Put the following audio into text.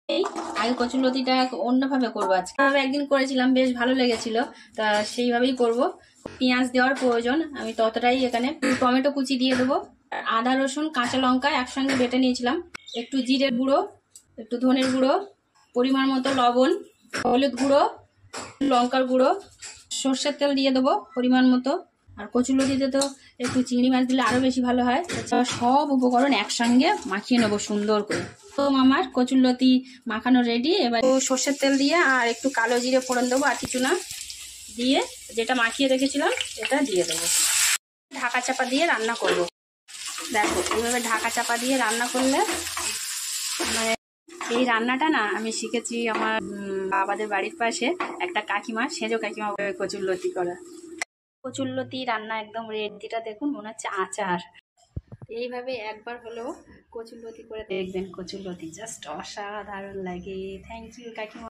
এই আগে কচুরলতিটা অন্যভাবে করবো। আজকে একদিন করেছিলাম, বেশ ভালো লেগেছিল, তা সেইভাবেই করব। পেঁয়াজ দেওয়ার প্রয়োজন, আমি ততটাই এখানে। টমেটো কুচি দিয়ে দেবো, আদা রসুন কাঁচা লঙ্কা একসঙ্গে বেটে নিয়েছিলাম, একটু জিরের গুঁড়ো, একটু ধনের গুঁড়ো, পরিমাণ মতো লবণ, হলুদ গুঁড়ো, লঙ্কার গুঁড়ো, সর্ষের তেল দিয়ে দেবো পরিমাণ মতো। আর কচুরলতিতে তো একটু চিংড়ি মাছ দিলে আরো বেশি ভালো হয়। সব উপকরণ একসঙ্গে মাখিয়ে নেবো সুন্দর করে। তো আমার কচুরলতি মাখানো রেডি। এবার সর্ষের তেল দিয়ে আর একটু কালো জিরে ফোড়ন দেবো, আর কিছু না, দিয়ে যেটা মাখিয়ে রেখেছিলাম এটা দিয়ে দেবো। ঢাকা চাপা দিয়ে রান্না করব। দেখো এইভাবে ঢাকা চাপা দিয়ে রান্না করলে, মানে এই রান্নাটা না আমি শিখেছি আমার বাবাদের বাড়ির পাশে একটা কাকিমা, সেজো কাকিমা, কচুরলতি করা। কচুরলতি রান্না একদম রেডিটা দেখুন, মনে হচ্ছে আচার। এইভাবে একবার হলেও কচুরলতি করে দেখবেন, কচুরলতি জাস্ট অসাধারণ লাগে। থ্যাংক ইউ কাকিমা।